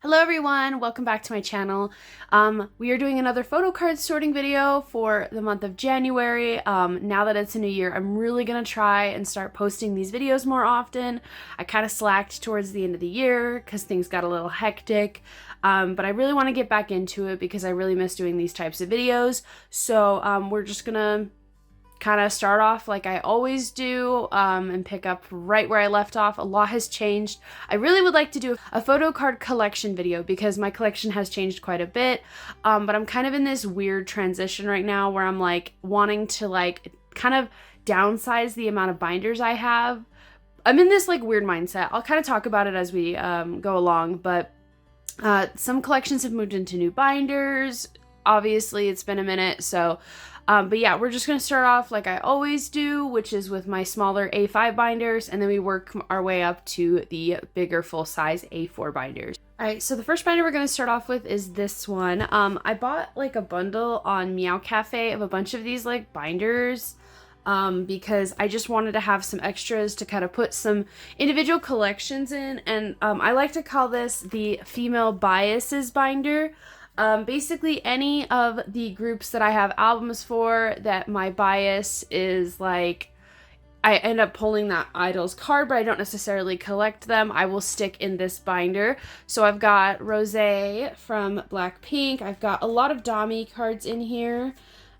Hello everyone, welcome back to my channel. We are doing another photo card sorting video for the month of January. Now that it's a new year, I'm really gonna try and start posting these videos more often. I kind of slacked towards the end of the year because things got a little hectic, but I really want to get back into it because I really miss doing these types of videos. So we're just gonna kind of start off like I always do and pick up right where I left off. A lot has changed. I really would like to do a photo card collection video because my collection has changed quite a bit, but I'm kind of in this weird transition right now where I'm like wanting to like kind of downsize the amount of binders I have. I'm in this like weird mindset. I'll kind of talk about it as we go along, but some collections have moved into new binders. Obviously it's been a minute, so but yeah, we're just going to start off like I always do, which is with my smaller A5 binders, and then we work our way up to the bigger full-size A4 binders. Alright, so the first binder we're going to start off with is this one. I bought like a bundle on Meow Cafe of a bunch of these like binders because I just wanted to have some extras to kind of put some individual collections in, and I like to call this the Female Biases binder. Basically any of the groups that I have albums for that my bias is like, I end up pulling that idol's card, but I don't necessarily collect them, I will stick in this binder. So I've got Rosé from Blackpink. I've got a lot of Dami cards in here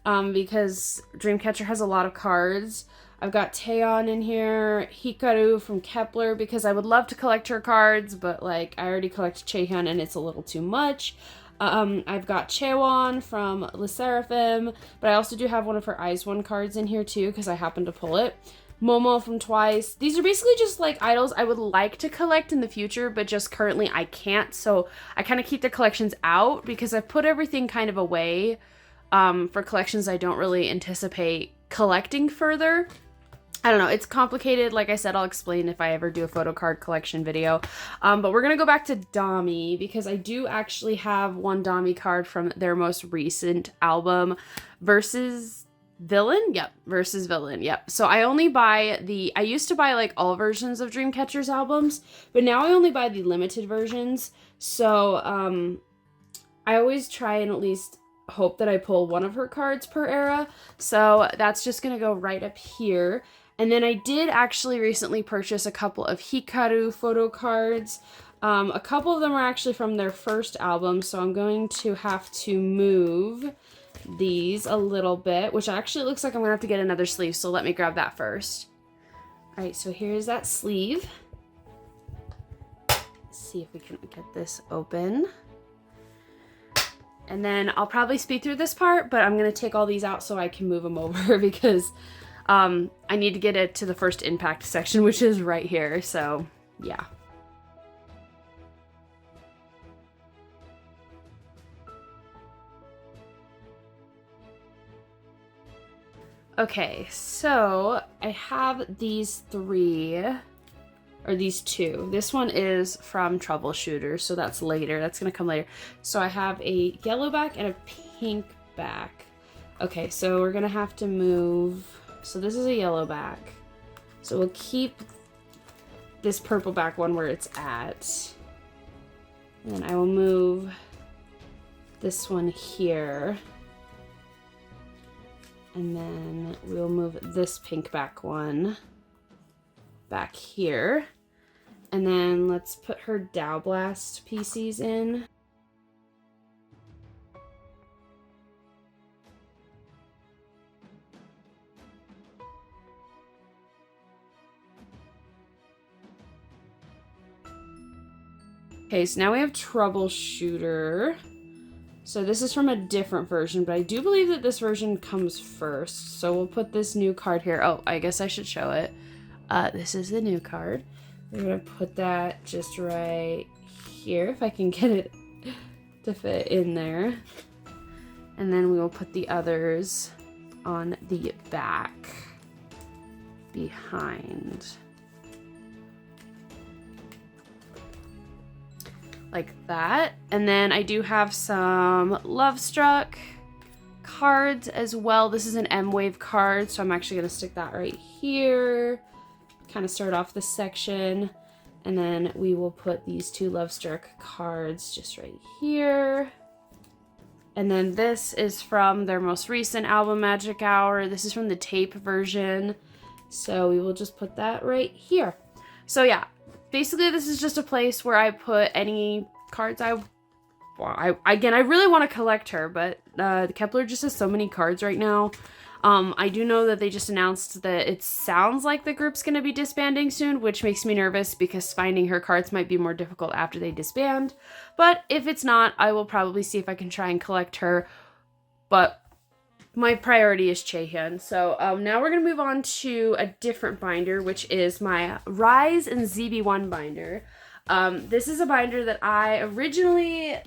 because Dreamcatcher has a lot of cards. I've got Taeyeon in here, Hikaru from Kepler because I would love to collect her cards, but like I already collect Chaehyun and it's a little too much. I've got Chaewon from Le Sserafim, but I also do have one of her Eyes One cards in here too because I happen to pull it. Momo from Twice. These are basically just like idols I would like to collect in the future, but just currently I can't, so I kind of keep the collections out because I've put everything kind of away for collections I don't really anticipate collecting further. I don't know, it's complicated. Like I said, I'll explain if I ever do a photo card collection video. But we're gonna go back to Dami because I do actually have one Dami card from their most recent album, Versus Villain? Yep, Versus Villain, yep. So I only buy I used to buy like all versions of Dreamcatcher's albums, but now I only buy the limited versions. So I always try and at least hope that I pull one of her cards per era. So that's just gonna go right up here. And then I did actually recently purchase a couple of Hikaru photo cards. A couple of them are actually from their first album, so I'm going to have to move these a little bit, which actually looks like I'm gonna have to get another sleeve, so let me grab that first. All right, so here's that sleeve. Let's see if we can get this open. And then I'll probably speed through this part, but I'm gonna take all these out so I can move them over because I need to get it to the first impact section, which is right here, so yeah. Okay, so I have these three, or these two. This one is from Troubleshooter, so that's later. That's gonna come later. So I have a yellow back and a pink back. Okay, so we're gonna have to move. So this is a yellow back. So we'll keep this purple back one where it's at. And then I will move this one here. And then we'll move this pink back one back here. And then let's put her Dow Blast PCs in. Okay, so now we have Troubleshooter. So this is from a different version, but I do believe that this version comes first. So we'll put this new card here. Oh, I guess I should show it. This is the new card. We're gonna put that just right here, if I can get it to fit in there. And then we will put the others on the back behind. Like that. And then I do have some Love Struck cards as well. This is an M-Wave card, so I'm actually going to stick that right here. Kind of start off this section. And then we will put these 2 Love Struck cards just right here. And then this is from their most recent album, Magic Hour. This is from the tape version. So we will just put that right here. So yeah, basically this is just a place where I put any cards again, I really want to collect her, but Kepler just has so many cards right now. I do know that they just announced that it sounds like the group's going to be disbanding soon, which makes me nervous because finding her cards might be more difficult after they disband. But if it's not, I will probably see if I can try and collect her. But my priority is Chaehyun. So now we're going to move on to a different binder, which is my Rise and ZB1 binder. This is a binder that I originally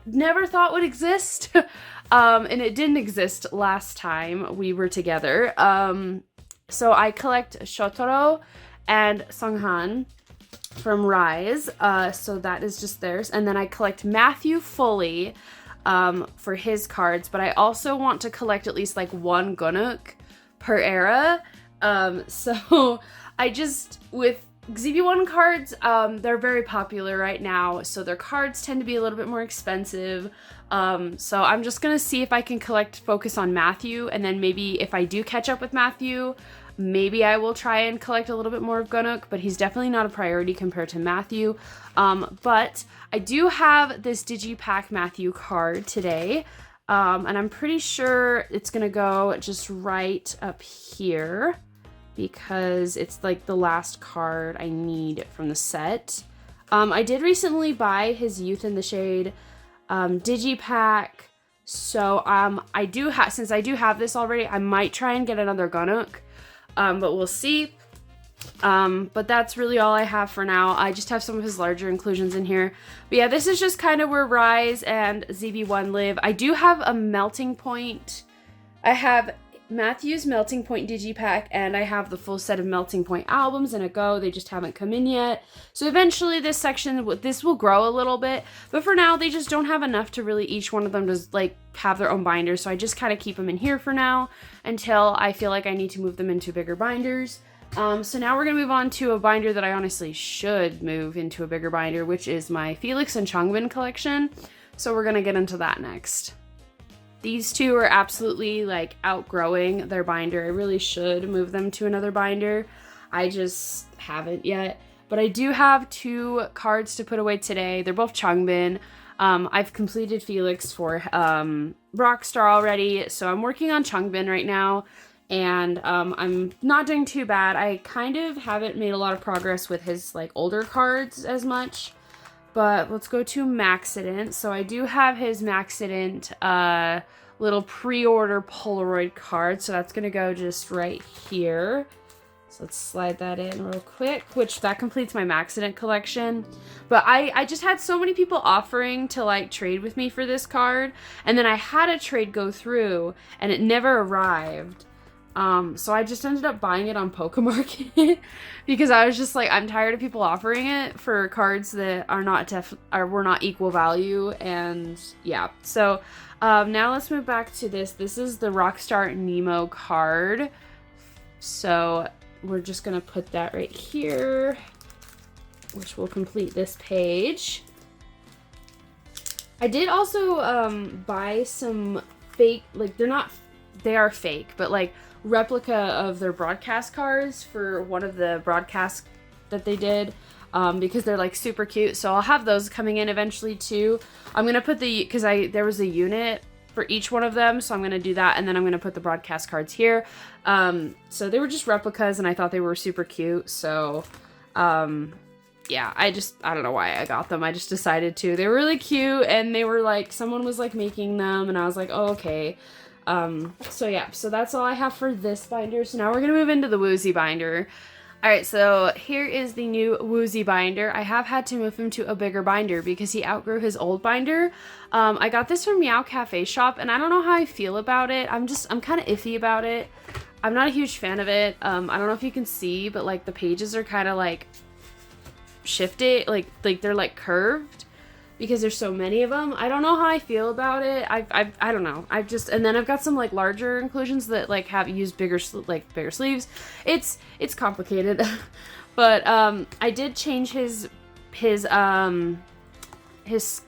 never thought would exist. And it didn't exist last time we were together. So I collect Shotaro and Sunghan from Rise. So that is just theirs. And then I collect Matthew fully for his cards. But I also want to collect at least like 1 Gunuk per era. So I just, with ZB1 cards, they're very popular right now, so their cards tend to be a little bit more expensive. So I'm just gonna see if I can focus on Matthew, and then maybe if I do catch up with Matthew, maybe I will try and collect a little bit more of Gunuk, but he's definitely not a priority compared to Matthew. But I do have this Digipack Matthew card today, and I'm pretty sure it's gonna go just right up here, because it's like the last card I need from the set. I did recently buy his Youth in the Shade Digipack, so I do have, since I do have this already, I might try and get another Gunuk, but we'll see. But that's really all I have for now. I just have some of his larger inclusions in here. But yeah, this is just kind of where Rise and ZB1 live. I do have a Melting Point. I have Matthew's Melting Point Digipack, and I have the full set of Melting Point albums in a go. They just haven't come in yet. So eventually this section, this will grow a little bit, but for now they just don't have enough to really each one of them to like have their own binder. So I just kind of keep them in here for now until I feel like I need to move them into bigger binders. So now we're gonna move on to a binder that I honestly should move into a bigger binder, which is my Felix and Changbin collection. So we're gonna get into that next. These 2 are absolutely like outgrowing their binder. I really should move them to another binder. I just haven't yet. But I do have 2 cards to put away today. They're both Changbin. I've completed Felix for Rockstar already, so I'm working on Changbin right now. And I'm not doing too bad. I kind of haven't made a lot of progress with his like older cards as much. But let's go to Maxident. So I do have his Maxident little pre-order Polaroid card. So that's going to go just right here. So let's slide that in real quick, which that completes my Maxident collection. But I just had so many people offering to like trade with me for this card. And then I had a trade go through and it never arrived. So I just ended up buying it on Pokemarket because I was just like, I'm tired of people offering it for cards that are were not equal value. And yeah, so now let's move back to this. This is the Rockstar Nemo card. So we're just gonna put that right here, which will complete this page. I did also buy some fake, like they are fake, but like replica of their broadcast cards for one of the broadcasts that they did, because they're like super cute. So I'll have those coming in eventually too. I'm gonna put because there was a unit for each one of them, so I'm gonna do that, and then I'm gonna put the broadcast cards here. So they were just replicas, and I thought they were super cute. So yeah, I don't know why I got them. I just decided to. They were really cute, and they were like, someone was like making them, and I was like, oh, okay. So yeah, so that's all I have for this binder. So now we're gonna move into the Woozy binder. Alright, so here is the new Woozy binder. I have had to move him to a bigger binder because he outgrew his old binder. I got this from Meow Cafe Shop, and I don't know how I feel about it. I'm kind of iffy about it. I'm not a huge fan of it. I don't know if you can see, but like the pages are kind of like shifted, like they're like curved, because there's so many of them. I don't know how I feel about it. I don't know. And then I've got some like larger inclusions that like have used bigger sleeves. It's complicated. But I did change his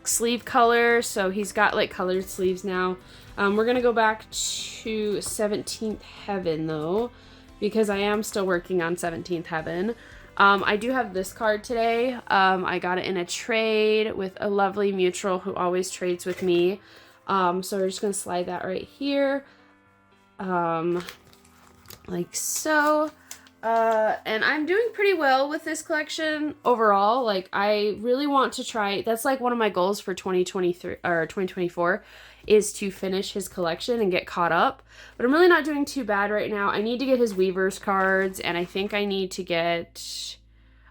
sleeve color, so he's got like colored sleeves now. We're gonna go back to 17th Heaven though, because I am still working on 17th Heaven. I do have this card today. I got it in a trade with a lovely mutual who always trades with me. So we're just gonna slide that right here, like so. And I'm doing pretty well with this collection overall. Like, I really want to try, that's like one of my goals for 2023 or 2024 is to finish his collection and get caught up. But I'm really not doing too bad right now. I need to get his Weavers cards, and I think I need to get,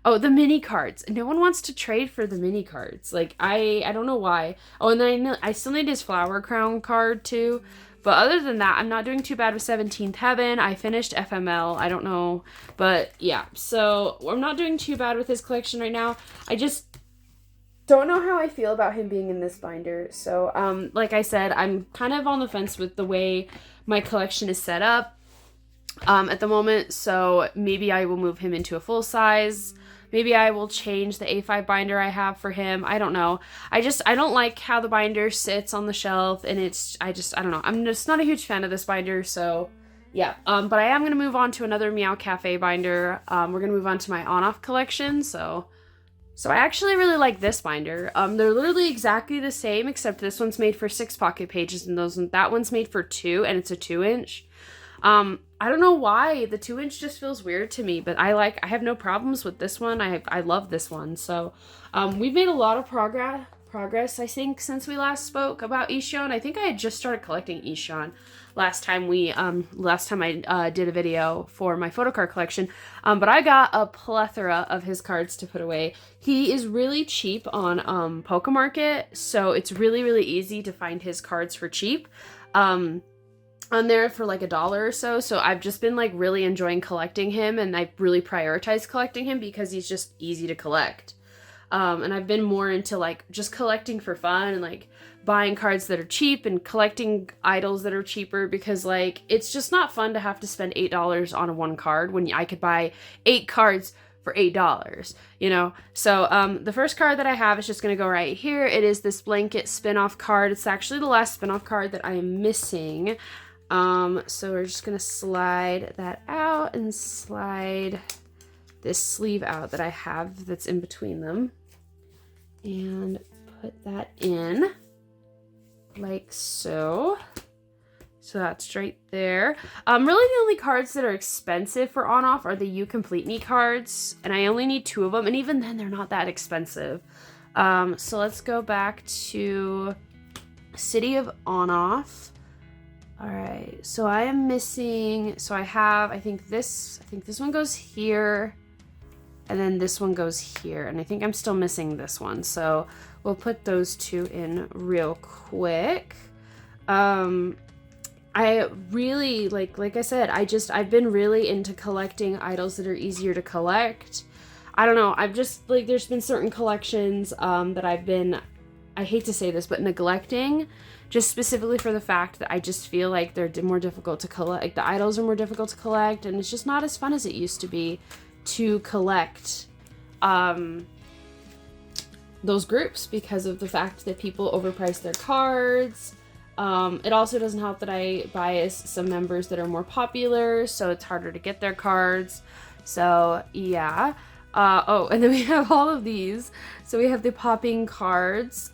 oh, the mini cards. No one wants to trade for the mini cards. Like, I don't know why. Oh, and then I still need his Flower Crown card too. But other than that, I'm not doing too bad with 17th Heaven. I finished FML. I don't know. But yeah, so I'm not doing too bad with his collection right now. I just don't know how I feel about him being in this binder. So like I said, I'm kind of on the fence with the way my collection is set up at the moment. So maybe I will move him into a full size. Maybe I will change the A5 binder I have for him. I don't know. I don't like how the binder sits on the shelf, and I don't know. I'm just not a huge fan of this binder, so yeah. But I am going to move on to another Meow Cafe binder. We're going to move on to my on-off collection, so I actually really like this binder. They're literally exactly the same, except this one's made for 6 pocket pages, and that one's made for 2, and it's a 2-inch. I don't know why the 2-inch just feels weird to me, but I have no problems with this one. I love this one. So, we've made a lot of progress, I think, since we last spoke about Ishan. I think I had just started collecting Ishan last time I did a video for my Photocard collection. But I got a plethora of his cards to put away. He is really cheap on, Pokemarket, so it's really, really easy to find his cards for cheap. On there for like $1 or so. So I've just been like really enjoying collecting him, and I really prioritize collecting him because he's just easy to collect. And I've been more into like just collecting for fun and like buying cards that are cheap and collecting idols that are cheaper, because like it's just not fun to have to spend $8 on one card when I could buy 8 cards for $8, you know? So the first card that I have is just going to go right here. It is this blanket spin-off card. It's actually the last spin-off card that I am missing. So we're just going to slide that out and slide this sleeve out that I have that's in between them, and put that in like so. So that's right there. Really the only cards that are expensive for on-off are the You Complete Me cards, and I only need 2 of them, and even then they're not that expensive. So let's go back to City of On-Off. All right, so I am missing, so I think this one goes here, and then this one goes here, and I think I'm still missing this one, so we'll put those 2 in real quick. I really, like I said, I've been really into collecting idols that are easier to collect. I don't know, I've just, like, there's been certain collections that I've been, I hate to say this, but neglecting, just specifically for the fact that I just feel like they're more difficult to collect. Like, the idols are more difficult to collect, and it's just not as fun as it used to be to collect those groups because of the fact that people overprice their cards. It also doesn't help that I bias some members that are more popular, so it's harder to get their cards. So, yeah. Oh, and then we have all of these. So we have the popping cards.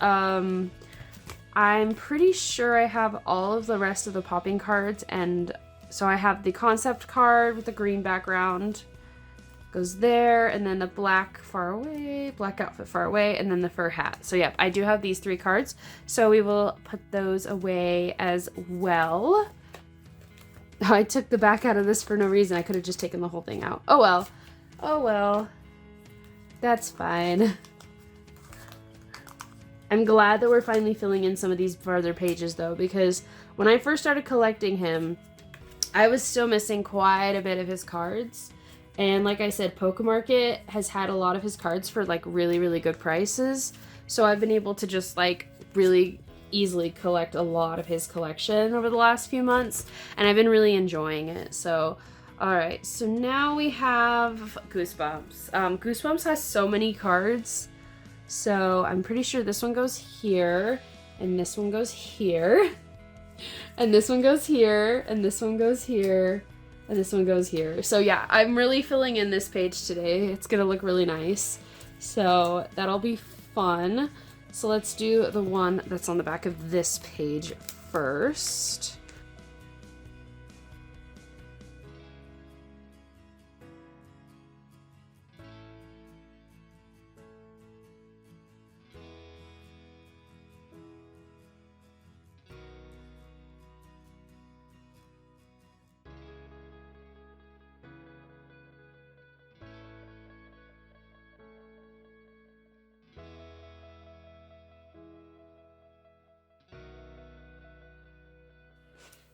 I'm pretty sure I have all of the rest of the popping cards, and so I have the concept card with the green background, goes there, and then the black outfit far away, and then the fur hat. So yep, I do have these 3 cards, so we will put those away as well. I took the back out of this for no reason. I could have just taken the whole thing out. Oh well. Oh well. That's fine. I'm glad that we're finally filling in some of these further pages though, because when I first started collecting him, I was still missing quite a bit of his cards. And like I said, Pokemarket has had a lot of his cards for like really, really good prices. So I've been able to just like really easily collect a lot of his collection over the last few months, and I've been really enjoying it. So All right, so now we have Goosebumps. Goosebumps has so many cards, so I'm pretty sure this one goes here, and this one goes here, and this one goes here, and this one goes here, and this one goes here. So yeah, I'm really filling in this page today. It's gonna look really nice, so that'll be fun. So let's do the one that's on the back of this page first.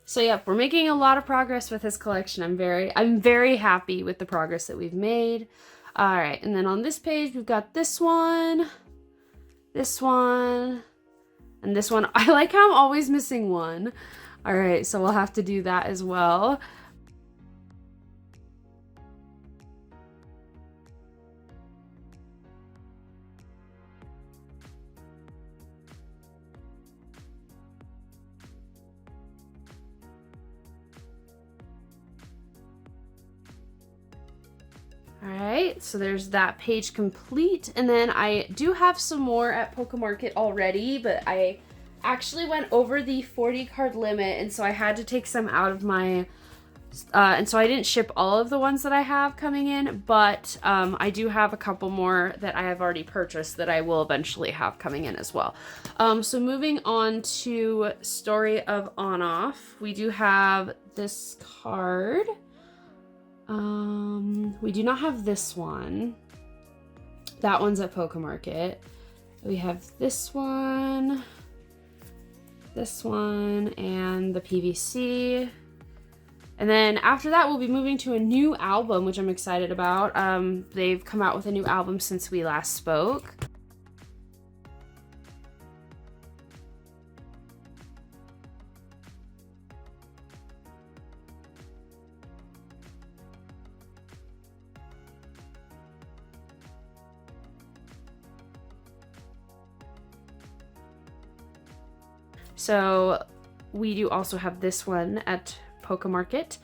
So yeah, we're making a lot of progress with this collection. I'm very happy with the progress that we've made. All right, and then on this page, we've got this one, and this one. I like how I'm always missing one. All right, so we'll have to do that as well. Alright, so there's that page complete, and then I do have some more at Pokemarket already, but I actually went over the 40 card limit, and so I had to take some out of my, and so I didn't ship all of the ones that I have coming in, but I do have a couple more that I have already purchased that I will eventually have coming in as well. So moving on to Story of On-Off, we do have this card. We do not have this one. That one's at Pokemarket. We have this one, and the PVC. And then after that, we'll be moving to a new album, which I'm excited about. They've come out with a new album since we last spoke. So we do also have this one at Pokemarket.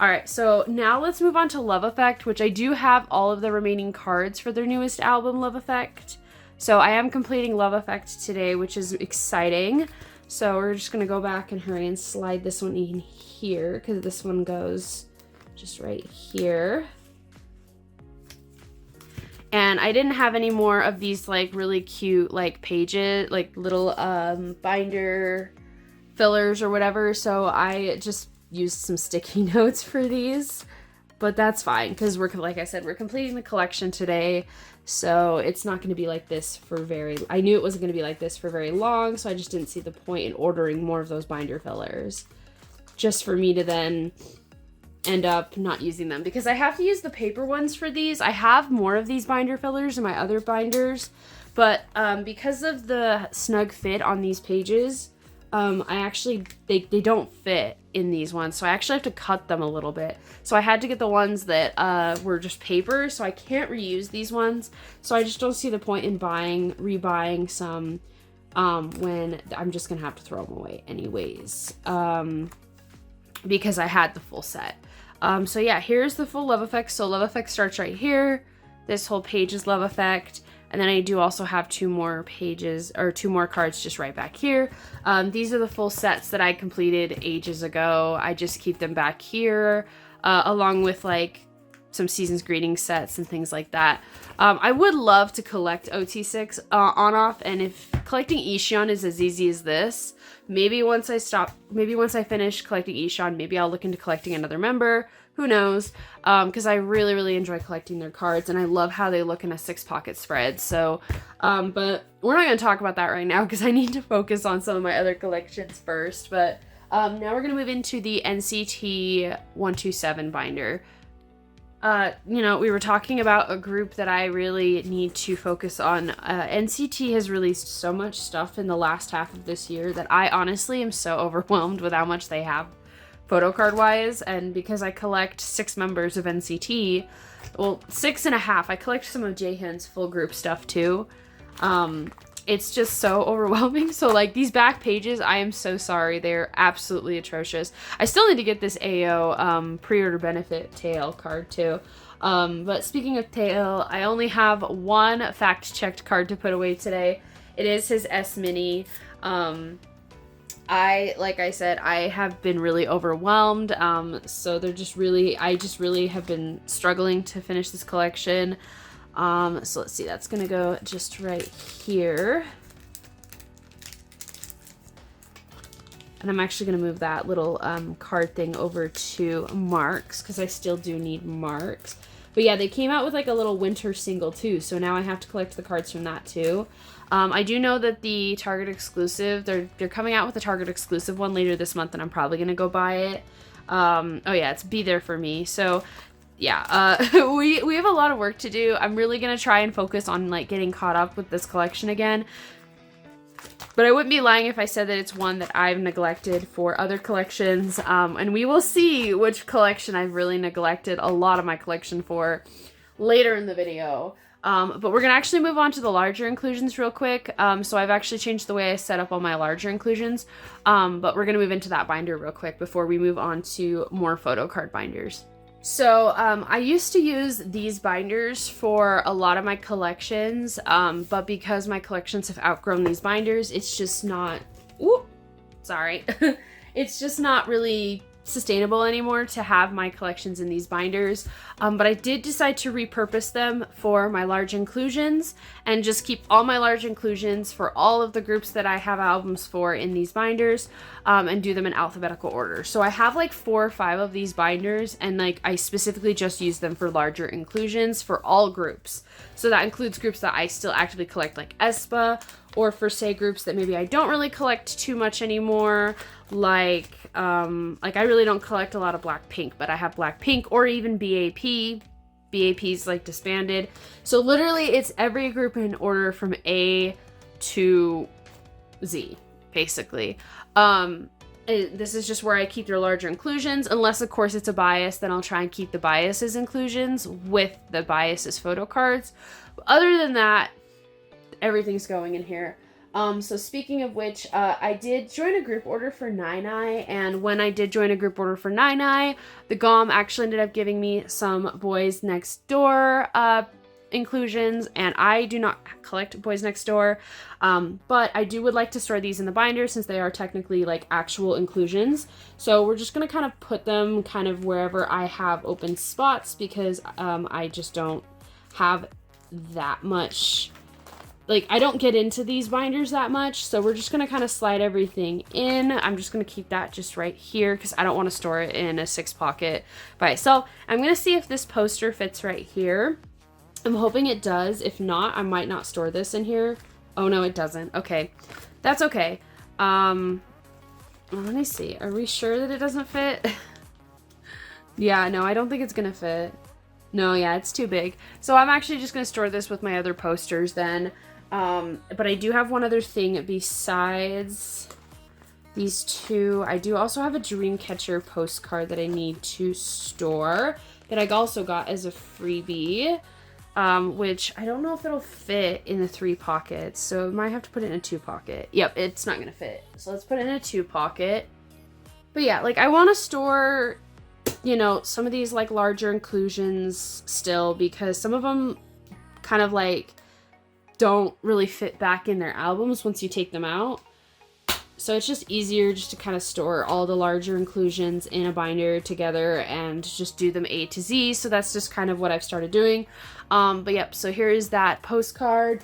All right, so now let's move on to Love Effect, which I do have all of the remaining cards for their newest album, Love Effect. So I am completing Love Effect today, which is exciting. So we're just gonna go back and hurry and slide this one in here, because this one goes just right here. And I didn't have any more of these like really cute like pages, like little binder fillers or whatever, so I just used some sticky notes for these, but that's fine because we're, like I said, we're completing the collection today, so it's not going to be like this for I knew it wasn't going to be like this for very long, so I just didn't see the point in ordering more of those binder fillers just for me to then end up not using them, because I have to use the paper ones for these. I have more of these binder fillers in my other binders, but because of the snug fit on these pages, they don't fit in these ones, so I actually have to cut them a little bit. So I had to get the ones that were just paper, so I can't reuse these ones. So I just don't see the point in rebuying some when I'm just gonna have to throw them away anyways, because I had the full set. So yeah, here's the full Love Effect. So Love Effect starts right here. This whole page is Love Effect. And then I do also have two more cards just right back here. These are the full sets that I completed ages ago. I just keep them back here, along with like some Season's Greetings sets and things like that. I would love to collect OT6 on-off, and if collecting Ishion is as easy as this, maybe once I finish collecting Ishion, maybe I'll look into collecting another member. Who knows? Because I really enjoy collecting their cards, and I love how they look in a 6-pocket spread. So, but we're not going to talk about that right now because I need to focus on some of my other collections first. But now we're going to move into the NCT 127 binder. You know, we were talking about a group that I really need to focus on. NCT has released so much stuff in the last half of this year that I honestly am so overwhelmed with how much they have Photocard wise, and because I collect 6 members of NCT, well, 6.5, I collect some of Jaehyun's full group stuff too. It's just so overwhelming. So like these back pages, I am so sorry. They're absolutely atrocious. I still need to get this AO pre-order benefit tail card too. But speaking of tail, I only have one fact-checked card to put away today. It is his S Mini. Like I said, I have been really overwhelmed. So they're just really, I just really have been struggling to finish this collection. So let's see, that's gonna go just right here. And I'm actually gonna move that little card thing over to marks because I still do need marks. But yeah, they came out with like a little winter single too, so now I have to collect the cards from that too. I do know that the Target exclusive, they're coming out with a Target exclusive one later this month, and I'm probably gonna go buy it. Oh yeah, it's Be There For Me. So yeah, we have a lot of work to do. I'm really gonna try and focus on like getting caught up with this collection again. But I wouldn't be lying if I said that it's one that I've neglected for other collections. And we will see which collection I've really neglected a lot of my collection for later in the video. But we're going to actually move on to the larger inclusions real quick. So I've actually changed the way I set up all my larger inclusions. But we're going to move into that binder real quick before we move on to more photo card binders. So I used to use these binders for a lot of my collections, but because my collections have outgrown these binders, it's just not, it's just not really sustainable anymore to have my collections in these binders. But I did decide to repurpose them for my large inclusions and just keep all my large inclusions for all of the groups that I have albums for in these binders, and do them in alphabetical order. So I have like 4 or 5 of these binders, and like I specifically just use them for larger inclusions for all groups. So that includes groups that I still actively collect, like aespa, or for say groups that maybe I don't really collect too much anymore, like I really don't collect a lot of Blackpink, but I have Blackpink, or even BAP. BAP's like disbanded. So literally it's every group in order from A to Z, basically. This is just where I keep their larger inclusions, unless of course it's a bias, then I'll try and keep the biases inclusions with the biases photo cards. But other than that, everything's going in here. So speaking of which, I did join a group order for Nine Eye, and when I did join a group order for Nine Eye, the GOM actually ended up giving me some Boys Next Door inclusions, and I do not collect Boys Next Door, but I would like to store these in the binder since they are technically like actual inclusions. So we're just gonna kind of put them kind of wherever I have open spots, because I just don't have that much. Like, I don't get into these binders that much, so we're just going to kind of slide everything in. I'm just going to keep that just right here because I don't want to store it in a 6 pocket by itself. I'm going to see if this poster fits right here. I'm hoping it does. If not, I might not store this in here. Oh, no, it doesn't. Okay. That's okay. Well, let me see. Are we sure that it doesn't fit? Yeah, no, I don't think it's going to fit. No, yeah, it's too big. So I'm actually just going to store this with my other posters then. But I do have one other thing besides these 2. I do also have a Dreamcatcher postcard that I need to store that I also got as a freebie, which I don't know if it'll fit in the 3 pockets, so I might have to put it in a 2 pocket. Yep, it's not going to fit. So let's put it in a 2 pocket. But yeah, like I want to store, you know, some of these like larger inclusions still, because some of them kind of like don't really fit back in their albums once you take them out. So it's just easier just to kind of store all the larger inclusions in a binder together and just do them A to Z. So that's just kind of what I've started doing. But yep, so here is that postcard.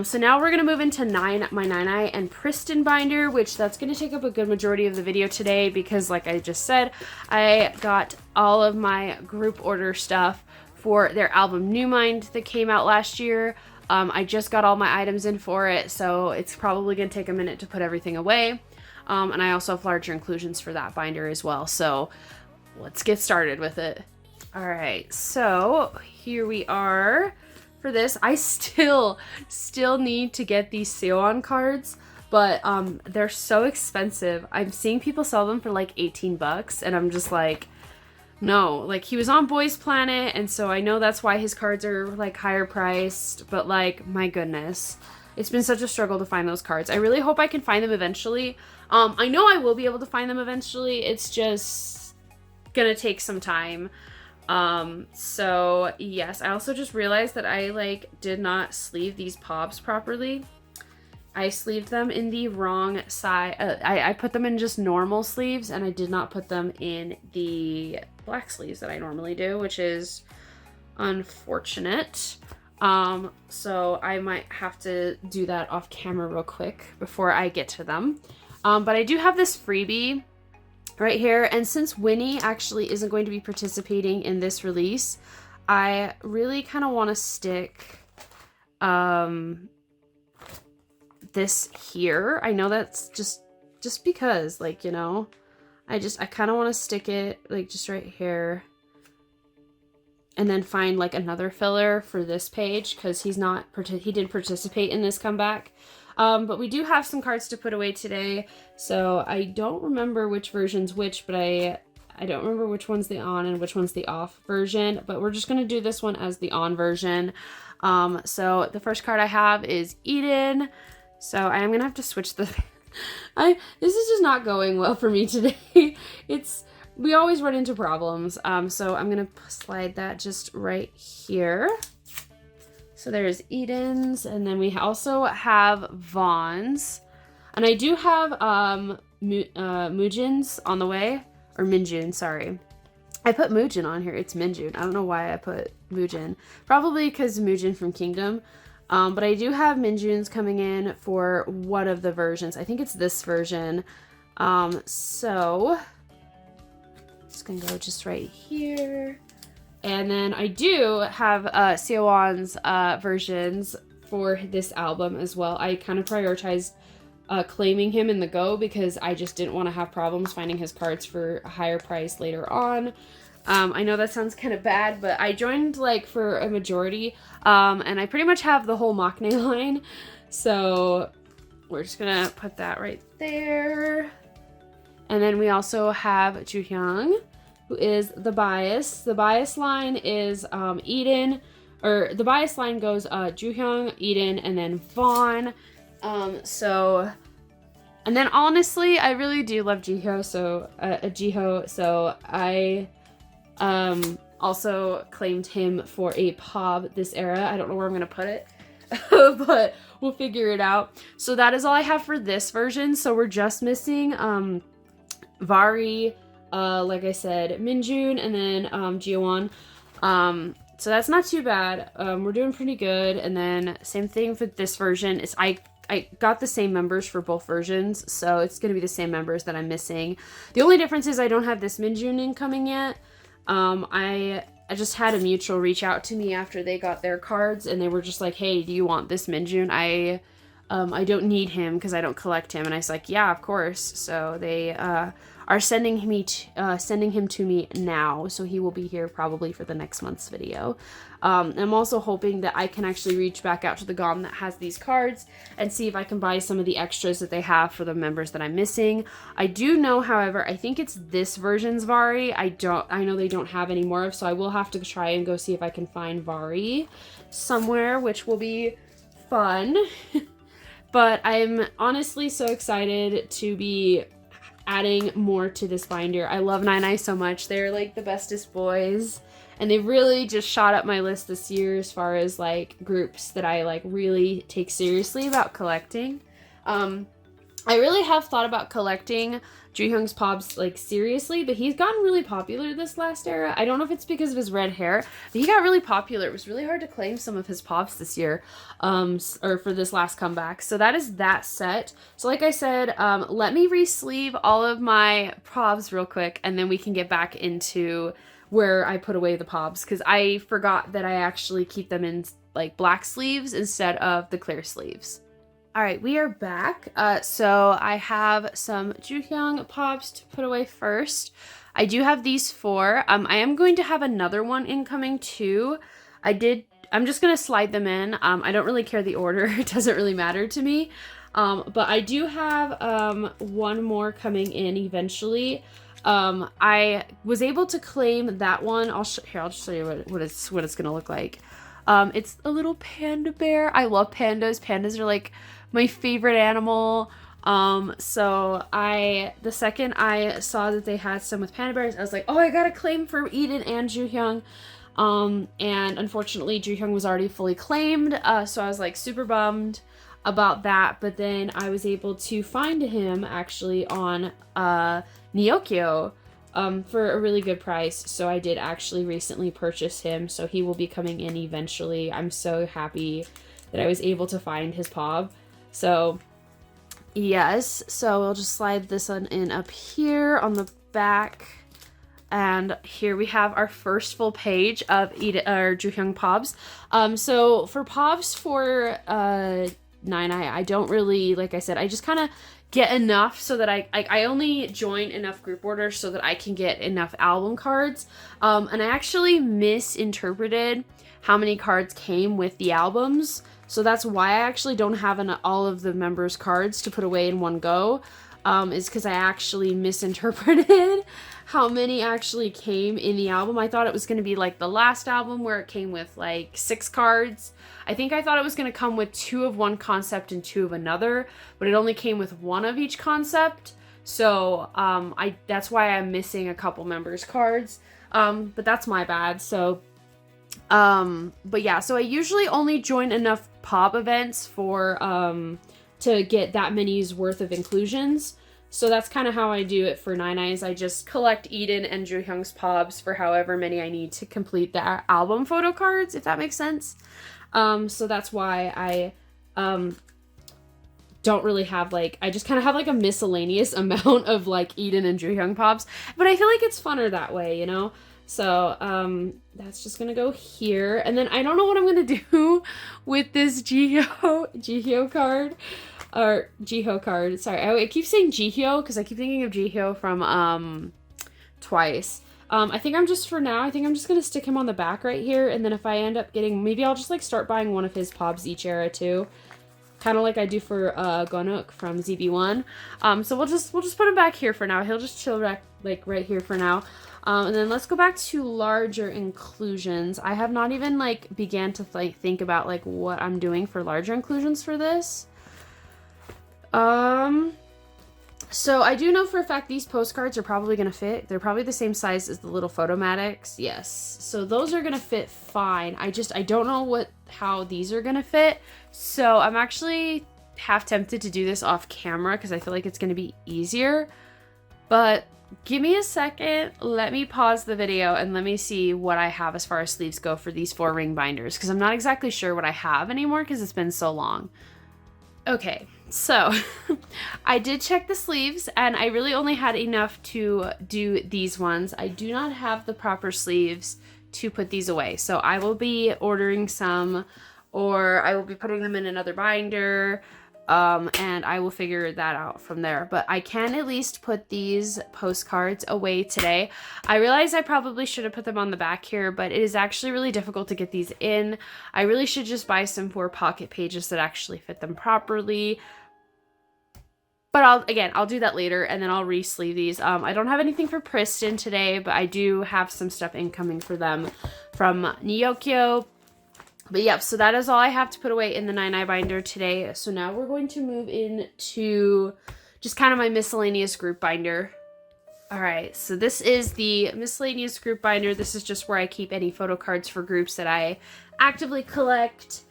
So now we're going to move into my Nine Eye and Pristin binder, which that's going to take up a good majority of the video today because like I just said, I got all of my group order stuff for their album New Mind that came out last year. I just got all my items in for it, so it's probably going to take a minute to put everything away. And I also have larger inclusions for that binder as well, so let's get started with it. Alright, so here we are for this. I still need to get these Seoan cards. but they're so expensive. I'm seeing people sell them for like 18 bucks, and I'm just like, no. Like, he was on Boys Planet, and so I know that's why his cards are like higher priced, but like, my goodness, it's been such a struggle to find those cards. I really hope I can find them eventually. I know I will be able to find them eventually. It's just gonna take some time. So yes, I also just realized that I like did not sleeve these Pops properly. I sleeved them in the wrong side. I put them in just normal sleeves, and I did not put them in the black sleeves that I normally do, which is unfortunate. So I might have to do that off camera real quick before I get to them. But I do have this freebie right here, and since Winnie actually isn't going to be participating in this release, I really kind of want to stick this here. I know that's just because, like, you know, I kind of want to stick it like just right here, and then find like another filler for this page, because he didn't participate in this comeback. But we do have some cards to put away today, so I don't remember which version's which, but I don't remember which one's the on and which one's the off version, but we're just going to do this one as the on version. So the first card I have is Eden, so I am going to have to switch the... this is just not going well for me today. We always run into problems, so I'm going to slide that just right here. So there's Eden's, and then we also have Vaughn's. And I do have Mujin's on the way, or Minjun, sorry. I put Mujin on here, it's Minjun. I don't know why I put Mujin. Probably because Mujin from Kingdom. But I do have Minjun's coming in for one of the versions. I think it's this version. So, just gonna go just right here. And then I do have Seowan's versions for this album as well. I kind of prioritized claiming him in the Go because I just didn't want to have problems finding his cards for a higher price later on. I know that sounds kind of bad, but I joined like for a majority, and I pretty much have the whole Maknae line. So we're just gonna put that right there. And then we also have Juhyung, who is the bias. The bias line is Eden, or the bias line goes Juhyung, Eden, and then Vaughn. And then honestly, I really do love Jiho, so I also claimed him for a POB this era. I don't know where I'm gonna put it, but we'll figure it out. So that is all I have for this version. So we're just missing Vari, like I said, Minjun, and then Jiwon. So that's not too bad. We're doing pretty good. And then same thing for this version. I got the same members for both versions, so it's going to be the same members that I'm missing. The only difference is I don't have this Minjun incoming yet. I just had a mutual reach out to me after they got their cards, and they were just like, hey, do you want this Minjun? I don't need him because I don't collect him. And I was like, yeah, of course. So they are sending him to me now, so he will be here probably for the next month's video. I'm also hoping that I can actually reach back out to the GOM that has these cards and see if I can buy some of the extras that they have for the members that I'm missing. I do know, however, I think it's this version's Vari. I know they don't have any more of, so I will have to try and go see if I can find Vari somewhere, which will be fun. But I'm honestly so excited to be adding more to this binder. I love Nine so much. They're like the bestest boys, and they really just shot up my list this year as far as like groups that I like really take seriously about collecting. I really have thought about collecting Juhyung's Pobs like seriously, but he's gotten really popular this last era. I don't know if it's because of his red hair, but he got really popular. It was really hard to claim some of his Pobs this year, or for this last comeback. So that is that set. So like I said, let me re-sleeve all of my Pobs real quick, and then we can get back into where I put away the Pobs, because I forgot that I actually keep them in like black sleeves instead of the clear sleeves. All right, we are back. So I have some Juhyung Pobs to put away first. I do have these four. I am going to have another one incoming too. I'm just going to slide them in. I don't really care the order. It doesn't really matter to me. But I do have one more coming in eventually. I was able to claim that one. I'll just show you what it's gonna look like. It's a little panda bear. I love pandas. Pandas are like my favorite animal. So the second I saw that they had some with panda bears, I was like, oh, I got a claim for Eden and Juhyung. And unfortunately Juhyung was already fully claimed. So I was like super bummed about that. But then I was able to find him actually on, Neokyo, for a really good price. So I did actually recently purchase him. So he will be coming in eventually. I'm so happy that I was able to find his POB. So yes, so we'll just slide this one in up here on the back. And here we have our first full page of Juhyung POBs. So for POBs for Nine I don't really, like I said, I just kind of get enough so that I only join enough group orders so that I can get enough album cards. And I actually misinterpreted how many cards came with the albums. So that's why I actually don't have all of the members' cards to put away in one go. Is because I actually misinterpreted how many actually came in the album. I thought it was going to be like the last album where it came with like 6 cards. I think I thought it was going to come with 2 of one concept and 2 of another, but it only came with 1 of each concept. So that's why I'm missing a couple members' cards. But that's my bad. So but yeah, so I usually only join enough POB events for to get that many's worth of inclusions. So that's kind of how I do it for Nine Eyes. I just collect Eden and Juhyung's POBs for however many I need to complete the album photo cards, if that makes sense. So that's why I don't really have like, I just kind of have like a miscellaneous amount of like Eden and Juhyung POBs, but I feel like it's funner that way, you know? So that's just gonna go here. And then I don't know what I'm gonna do with this Jihyo card. Or Jiho card. Sorry, I keep saying Jihyo because I keep thinking of Jihyo from Twice. I think I'm just, for now, I think I'm just gonna stick him on the back right here, and then if I end up getting, maybe I'll just like start buying one of his POBs each era too. Kind of like I do for Gonuk from ZB1. So we'll just put him back here for now. He'll just chill right here for now. And then let's go back to larger inclusions. I have not even like began to like think about like what I'm doing for larger inclusions for this. So I do know for a fact these postcards are probably going to fit. They're probably the same size as the little Photomatics. Yes. So those are going to fit fine. I don't know how these are going to fit. So I'm actually half tempted to do this off camera because I feel like it's going to be easier. But give me a second. Let me pause the video and let me see what I have as far as sleeves go for these 4 ring binders, because I'm not exactly sure what I have anymore because it's been so long. Okay, so I did check the sleeves and I really only had enough to do these ones. I do not have the proper sleeves to put these away. So I will be ordering some, or I will be putting them in another binder, and I will figure that out from there. But I can at least put these postcards away today. I realize I probably should have put them on the back here, but it is actually really difficult to get these in. I really should just buy some 4 pocket pages that actually fit them properly. But I'll do that later, and then I'll re-sleeve these. I don't have anything for Priston today, but I do have some stuff incoming for them from Neokyo. But yep, so that is all I have to put away in the 9i binder today. So now we're going to move into just kind of my miscellaneous group binder. All right, so this is the miscellaneous group binder. This is just where I keep any photo cards for groups that I actively collect.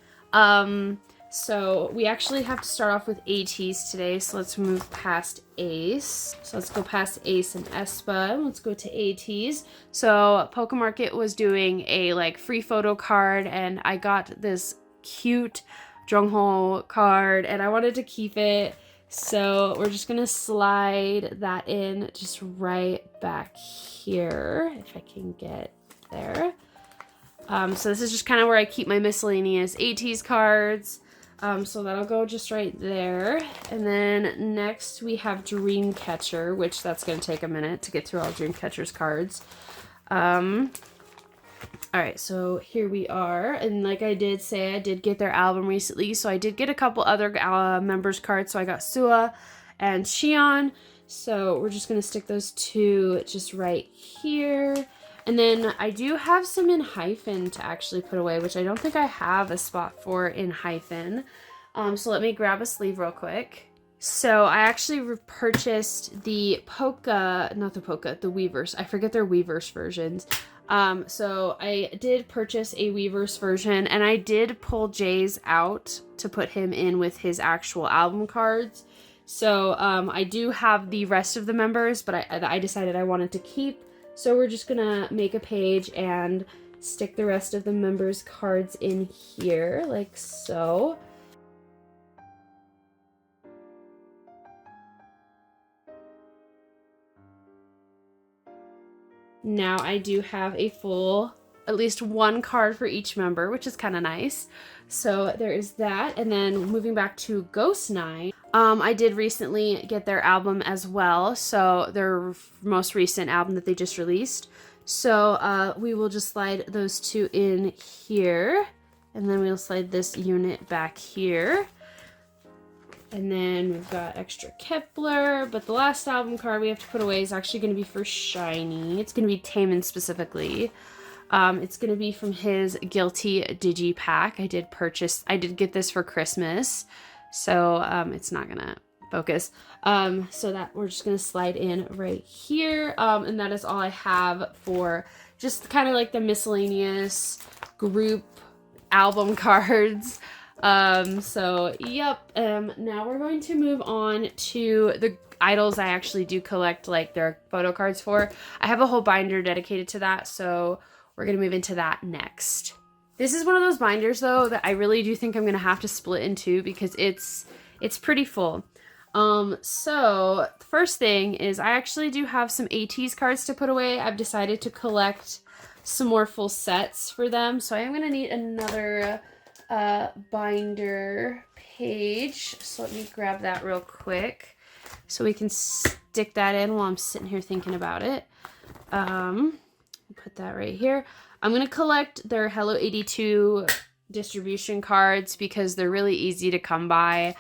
So we actually have to start off with ATs today, so let's move past Ace. So let's go past Ace and Espa. Let's go to ATs. So Pokemarket was doing a like free photo card, and I got this cute Jongho card, and I wanted to keep it. So we're just gonna slide that in just right back here, if I can get there. So this is just kind of where I keep my miscellaneous ATs cards. So that'll go just right there. And then next we have Dreamcatcher, which that's going to take a minute to get through all Dreamcatcher's cards. All right, so here we are. And like I did say, I did get their album recently. So I did get a couple other members cards. So I got Sua and Shion. So we're just going to stick those two just right here. And then I do have some in hyphen to actually put away, which I don't think I have a spot for in hyphen. So let me grab a sleeve real quick. So I actually purchased the the Weverse. I forget their Weverse versions. So I did purchase a Weverse version, and I did pull Jay's out to put him in with his actual album cards. So I do have the rest of the members, but I decided I wanted to keep. So we're just gonna make a page and stick the rest of the members' cards in here, like so. Now I do have a full, at least one card for each member, which is kind of nice. So there is that. And then moving back to Ghost 9, I did recently get their album as well. So their most recent album that they just released. So we will just slide those two in here. And then we'll slide this unit back here. And then we've got extra Kepler, but the last album card we have to put away is actually going to be for Shiny. It's going to be Taman specifically. It's going to be from his Guilty Digi Pack. I did get this for Christmas, so it's not going to focus. So that we're just going to slide in right here. And that is all I have for just kind of like the miscellaneous group album cards. So yep, now we're going to move on to the idols I actually do collect, like their photo cards for. I have a whole binder dedicated to that, so we're gonna move into that next. This is one of those binders though that I really do think I'm gonna have to split in two because it's pretty full. So the first thing is I actually do have some ATEEZ cards to put away. I've decided to collect some more full sets for them, so I am gonna need another binder page. So let me grab that real quick so we can stick that in while I'm sitting here thinking about it. Put that right here. I'm going to collect their Hello 82 distribution cards because they're really easy to come by.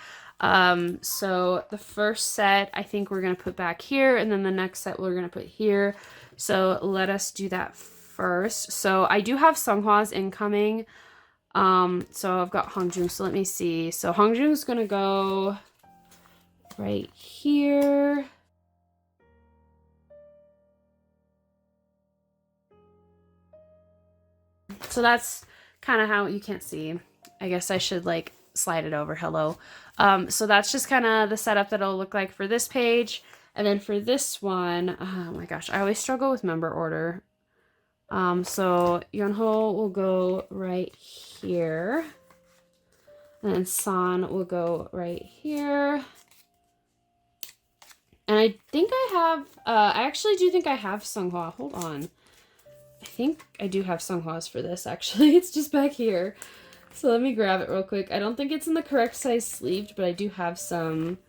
So the first set I think we're going to put back here, and then the next set we're going to put here. So let us do that first. So I do have Sunghwa's incoming. So I've got Hongjoong, so let me see. So Hongjoong's gonna go right here. So that's kind of how, you can't see. I guess I should like slide it over, hello. So that's just kind of the setup that it'll look like for this page. And then for this one, oh my gosh, I always struggle with member order. So Yeonho will go right here, and then San will go right here. And I think I have, I actually do think I have Sunghwa. Hold on. I think I do have Sunghwa's for this, actually. It's just back here. So let me grab it real quick. I don't think it's in the correct size sleeved, but I do have some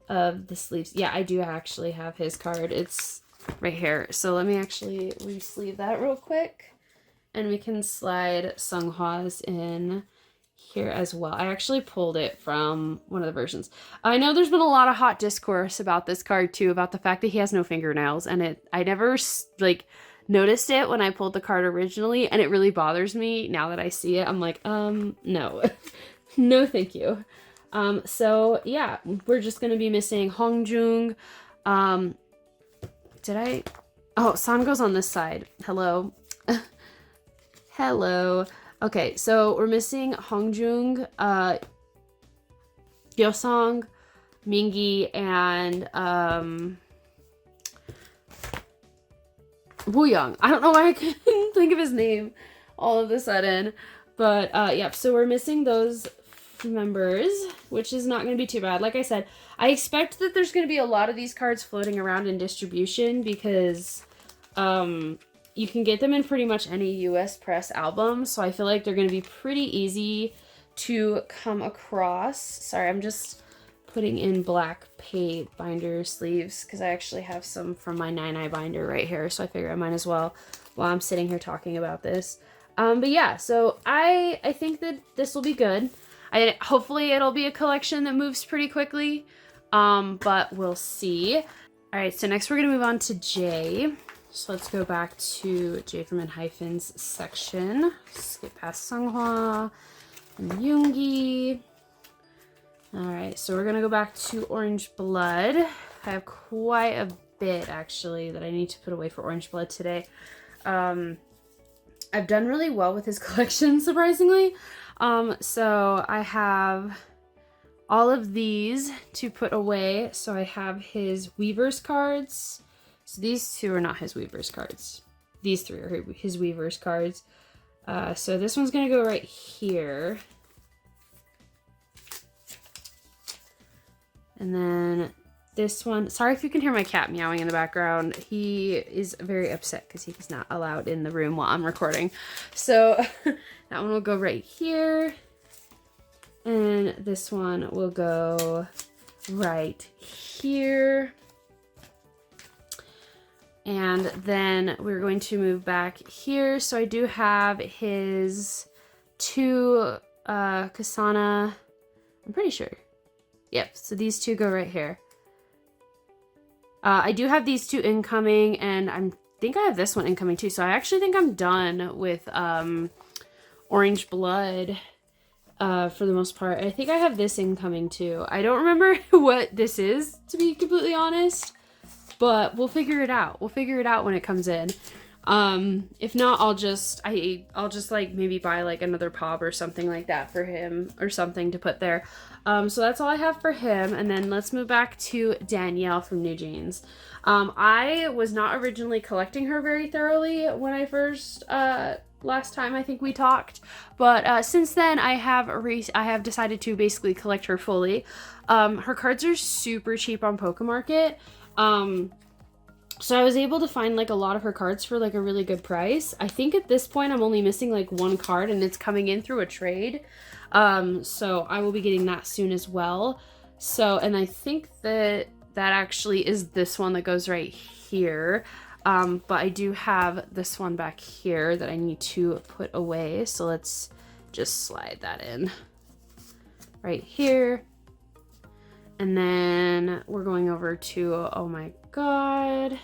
of the sleeves. Yeah, I do actually have his card. It's right here. So let me actually re-sleeve that real quick, and we can slide Sunghwa's in here as well. I actually pulled it from one of the versions. I know there's been a lot of hot discourse about this card too, about the fact that he has no fingernails, and I never like noticed it when I pulled the card originally, and it really bothers me now that I see it. I'm like, no. No thank you. So yeah, we're just gonna be missing Hongjoong. Oh, San goes on this side. Hello. Hello. Okay, so we're missing Hongjoong, Yeosang, Mingi, and Wooyoung. I don't know why I couldn't think of his name all of a sudden. But yeah, so we're missing those members, which is not going to be too bad. Like I said, I expect that there's going to be a lot of these cards floating around in distribution because you can get them in pretty much any US press album. So I feel like they're going to be pretty easy to come across. Sorry, I'm just putting in black paint binder sleeves because I actually have some from my 9i binder right here. So I figure I might as well while I'm sitting here talking about this. But yeah, so I think that this will be good. Hopefully it'll be a collection that moves pretty quickly, but we'll see. All right, so next we're gonna move on to J. So let's go back to J from Hyphens section. Skip past Seonghwa and Yoongi. All right, so we're gonna go back to Orange Blood. I have quite a bit actually that I need to put away for Orange Blood today. I've done really well with his collection, surprisingly. So I have all of these to put away. So I have his Weaver's cards. So these two are not his Weaver's cards. These three are his Weaver's cards. So this one's gonna go right here. And then this one, sorry if you can hear my cat meowing in the background. He is very upset because he's not allowed in the room while I'm recording. So that one will go right here. And this one will go right here. And then we're going to move back here. So I do have his two Kasana, I'm pretty sure. Yep, so these two go right here. I do have these two incoming, and I think I have this one incoming too. So I actually think I'm done with Orange Blood for the most part. I think I have this incoming too. I don't remember what this is, to be completely honest, but we'll figure it out. We'll figure it out when it comes in. If not, I'll just like maybe buy like another pop or something like that for him or something to put there. So that's all I have for him. And then let's move back to Danielle from New Jeans. I was not originally collecting her very thoroughly when I first, last time I think we talked, but since then I have decided to basically collect her fully. Her cards are super cheap on Pokemarket. So I was able to find like a lot of her cards for like a really good price. I think at this point I'm only missing like one card and it's coming in through a trade. So I will be getting that soon as well. So, and I think that actually is this one that goes right here. But I do have this one back here that I need to put away. So let's just slide that in right here. And then we're going over to Oh My God,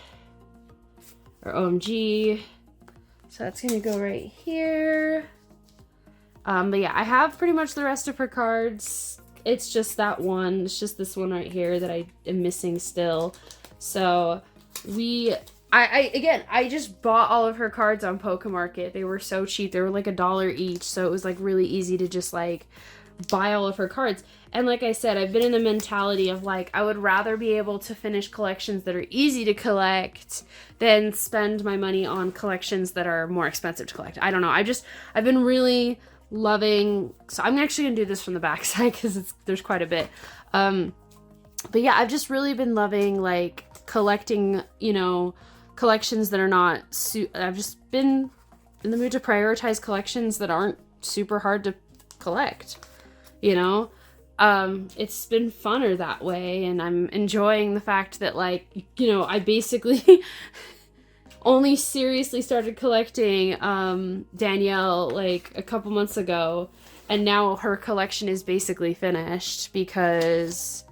or OMG. So that's gonna go right here. But yeah, I have pretty much the rest of her cards. It's just that one. It's just this one right here that I am missing still. So I just bought all of her cards on Pokemarket. They were so cheap. They were like $1 each. So it was like really easy to just like buy all of her cards. And like I said, I've been in the mentality of like, I would rather be able to finish collections that are easy to collect than spend my money on collections that are more expensive to collect. I don't know. I've been really loving, so I'm actually gonna do this from the back side because there's quite a bit. But yeah, I've just really been loving like collecting, you know, collections that are not, I've just been in the mood to prioritize collections that aren't super hard to collect, you know? It's been funner that way, and I'm enjoying the fact that, like, you know, I basically only seriously started collecting Danielle like a couple months ago, and now her collection is basically finished because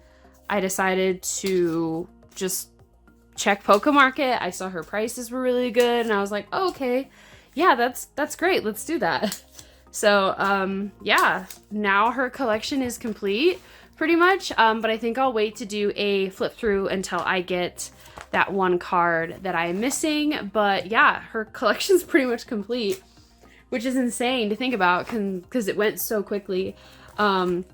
I decided to just check Pokemarket. I saw her prices were really good, and I was like, oh, okay, yeah, that's great, let's do that. So, yeah, now her collection is complete, pretty much, but I think I'll wait to do a flip through until I get that one card that I am missing. But yeah, her collection's pretty much complete, which is insane to think about because it went so quickly. So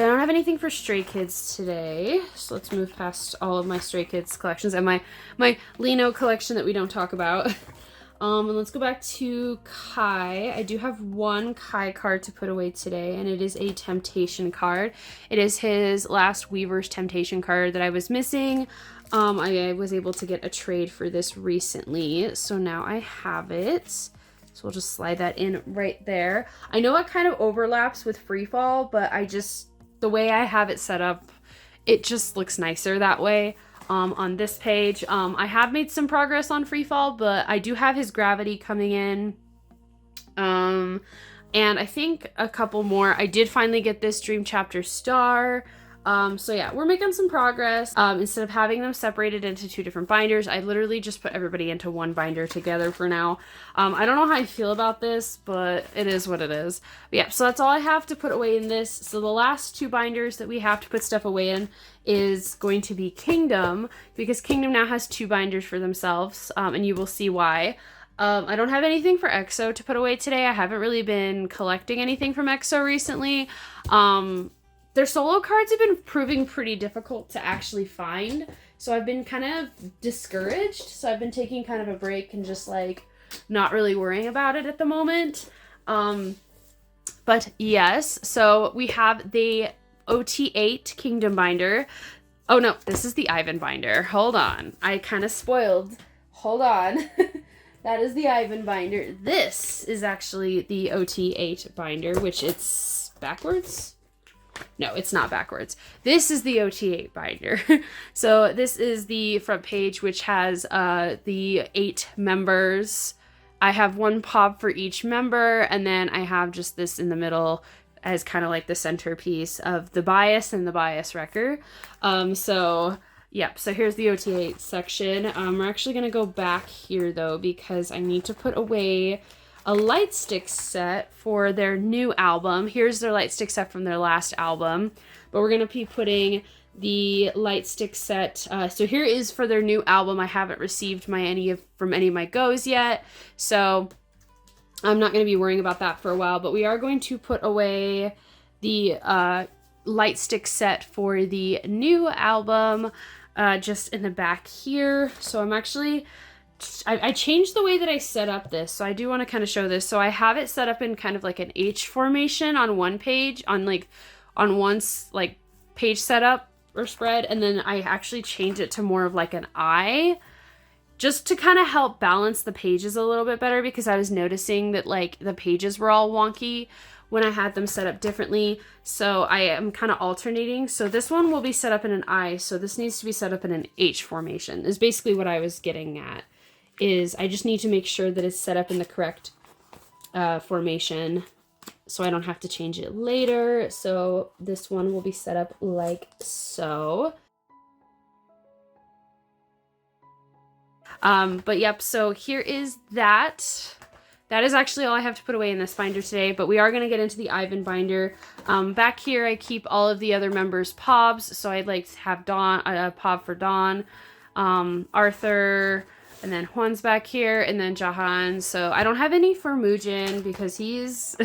I don't have anything for Stray Kids today, so let's move past all of my Stray Kids collections and my Lino collection that we don't talk about. And let's go back to Kai. I do have one Kai card to put away today, and it is a Temptation card. It is his last Weaver's Temptation card that I was missing. I was able to get a trade for this recently, so now I have it. So we'll just slide that in right there. I know it kind of overlaps with Freefall, but the way I have it set up, it just looks nicer that way. on this page. I have made some progress on Freefall, but I do have his Gravity coming in. And I think a couple more. I did finally get this Dream Chapter Star. So yeah, we're making some progress. Instead of having them separated into two different binders, I literally just put everybody into one binder together for now. I don't know how I feel about this, but it is what it is. But yeah, so that's all I have to put away in this. So the last two binders that we have to put stuff away in is going to be Kingdom, because Kingdom now has two binders for themselves, and you will see why. I don't have anything for EXO to put away today. I haven't really been collecting anything from EXO recently. Their solo cards have been proving pretty difficult to actually find, so I've been kind of discouraged. So I've been taking kind of a break and just like not really worrying about it at the moment. But yes, so we have the OT8 Kingdom binder. Oh no, this is the Ivan binder. Hold on. I kind of spoiled. Hold on. That is the Ivan binder. This is actually the OT8 binder, which it's backwards? No, it's not backwards. This is the OT8 binder. So this is the front page, which has the 8 members. I have one pop for each member, and then I have just this in the middle as kind of like the centerpiece of the bias and the bias wrecker. Yep, so here's the OT8 section. We're actually going to go back here, though, because I need to put away a light stick set for their new album. Here's their light stick set from their last album, but we're going to be putting the light stick set. So here is for their new album. I haven't received from any of my goes yet, so I'm not going to be worrying about that for a while, but we are going to put away the light stick set for the new album just in the back here. So I'm actually, I changed the way that I set up this, so I do want to kind of show this. So I have it set up in kind of like an H formation on one page, on one page setup or spread, and then I actually changed it to more of like an I, just to kind of help balance the pages a little bit better, because I was noticing that like the pages were all wonky when I had them set up differently. So I am kind of alternating. So this one will be set up in an I, so this needs to be set up in an H formation, is basically what I was getting at. Is I just need to make sure that it's set up in the correct formation, so I don't have to change it later. So this one will be set up like so. But yep, so here is that. That is actually all I have to put away in this binder today, but we are going to get into the Ivan binder. Back here, I keep all of the other members' pobs, so I'd like to have Dawn, a pob for Dawn, Arthur, and then Juan's back here, and then Jahan. So I don't have any for Mujin because he's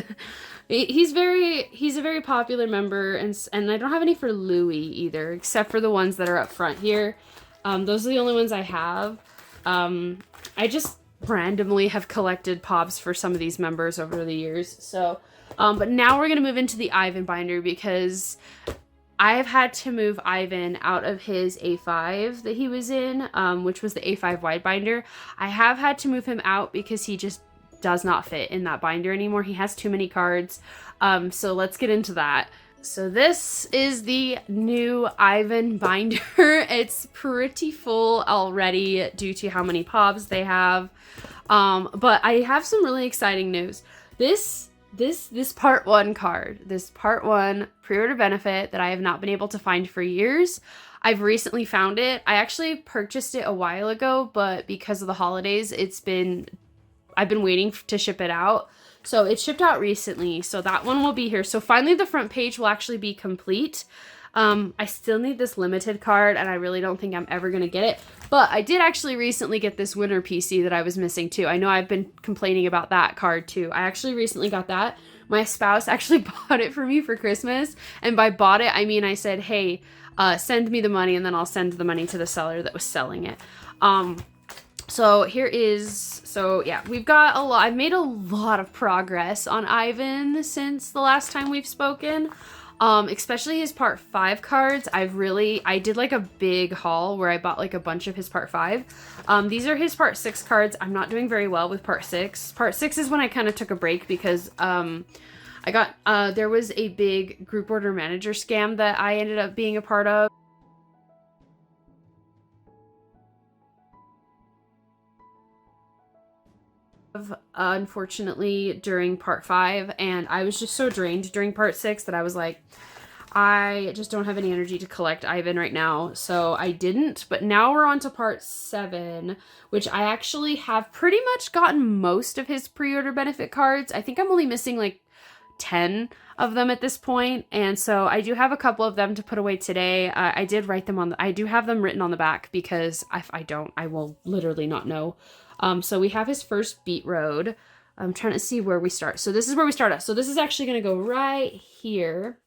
he's a very popular member, and I don't have any for Louis either, except for the ones that are up front here. Those are the only ones I have. I just randomly have collected pobs for some of these members over the years. So, but now we're going to move into the Ivan binder, because I have had to move Ivan out of his A5 that he was in, which was the A5 wide binder. I have had to move him out because he just does not fit in that binder anymore. He has too many cards. So let's get into that. So this is the new Ivan binder. It's pretty full already due to how many pobs they have. But I have some really exciting news. This part 1 card, this part 1 pre-order benefit that I have not been able to find for years, I've recently found it. I actually purchased it a while ago, but because of the holidays, I've been waiting to ship it out. So it shipped out recently, so that one will be here. So finally the front page will actually be complete. I still need this limited card, and I really don't think I'm ever going to get it. But I did actually recently get this winter PC that I was missing too. I know I've been complaining about that card too. I actually recently got that. My spouse actually bought it for me for Christmas. And by bought it, I mean I said, hey, send me the money, and then I'll send the money to the seller that was selling it. So yeah, we've got I've made a lot of progress on Ivan since the last time we've spoken. Especially his part 5 cards. I did like a big haul where I bought like a bunch of his part 5. These are his part 6 cards. I'm not doing very well with part 6. Part 6 is when I kind of took a break because, there was a big group order manager scam that I ended up being a part of. unfortunately, during part 5, and I was just so drained during part 6 that I was like, I just don't have any energy to collect Ivan right now, so I didn't. But now we're on to part 7, which I actually have pretty much gotten most of his pre-order benefit cards. I think I'm only missing like 10 of them at this point, and so I do have a couple of them to put away today. I did write them on I do have them written on the back, because if I don't, I will literally not know. So we have his first Beat Road. I'm trying to see where we start. So this is where we start at. So this is actually going to go right here.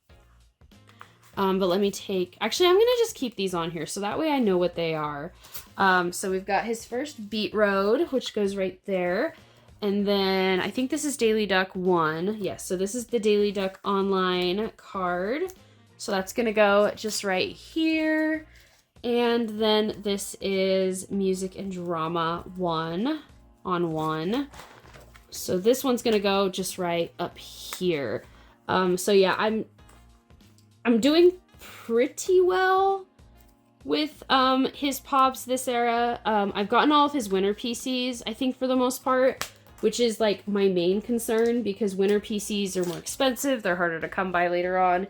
But let me actually, I'm going to just keep these on here so that way I know what they are. So we've got his first Beat Road, which goes right there. And then I think this is Daily Duck 1. Yes, so this is the Daily Duck online card. So that's going to go just right here. And then this is Music and Drama 1 on 1. So this one's going to go just right up here. So yeah, I'm doing pretty well with his pops this era. I've gotten all of his winter PCs, I think, for the most part, which is like my main concern, because winter PCs are more expensive. They're harder to come by later on.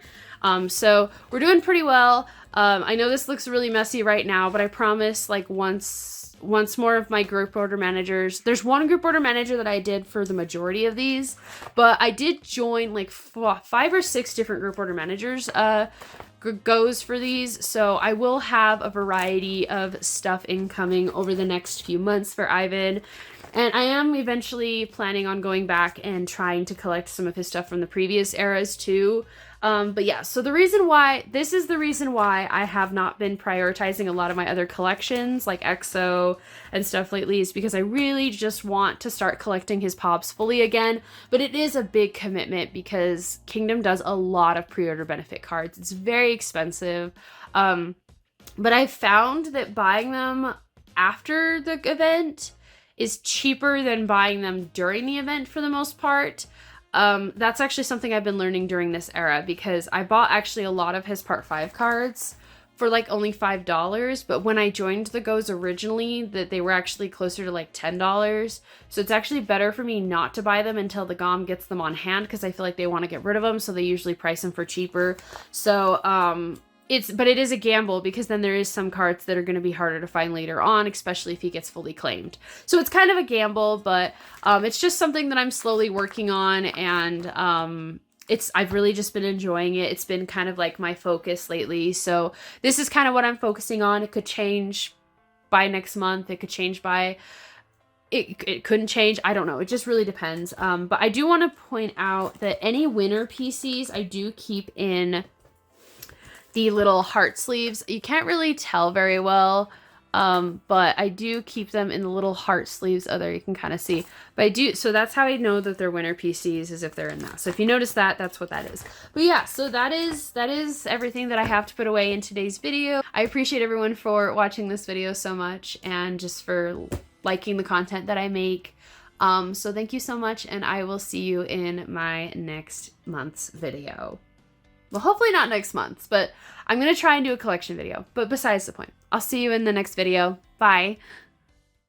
So we're doing pretty well. I know this looks really messy right now, but I promise, like, once more of my group order managers, there's one group order manager that I did for the majority of these, but I did join like 5 or 6 different group order managers goes for these, so I will have a variety of stuff incoming over the next few months for Ivan. And I am eventually planning on going back and trying to collect some of his stuff from the previous eras too. But yeah, so this is the reason why I have not been prioritizing a lot of my other collections like EXO and stuff lately, is because I really just want to start collecting his pops fully again. But it is a big commitment because Kingdom does a lot of pre-order benefit cards. It's very expensive. But I found that buying them after the event is cheaper than buying them during the event for the most part. That's actually something I've been learning during this era, because I bought actually a lot of his part 5 cards for like only $5, but when I joined the Goes originally, that they were actually closer to like $10. So it's actually better for me not to buy them until the GOM gets them on hand, because I feel like they want to get rid of them, so they usually price them for cheaper. So but it is a gamble, because then there is some cards that are going to be harder to find later on, especially if he gets fully claimed. So it's kind of a gamble, but it's just something that I'm slowly working on, and I've really just been enjoying it. It's been kind of like my focus lately. So this is kind of what I'm focusing on. It could change by next month. It could change by... It couldn't change. I don't know. It just really depends. But I do want to point out that any winter PCs I do keep in the little heart sleeves. You can't really tell very well, but I do keep them in the little heart sleeves. Oh, there you can kind of see. But I do, so that's how I know that they're winter PCs, is if they're in that. So if you notice that, that's what that is. But yeah, so that is everything that I have to put away in today's video. I appreciate everyone for watching this video so much, and just for liking the content that I make. So thank you so much, and I will see you in my next month's video. Well, hopefully not next month, but I'm going to try and do a collection video. But besides the point, I'll see you in the next video. Bye.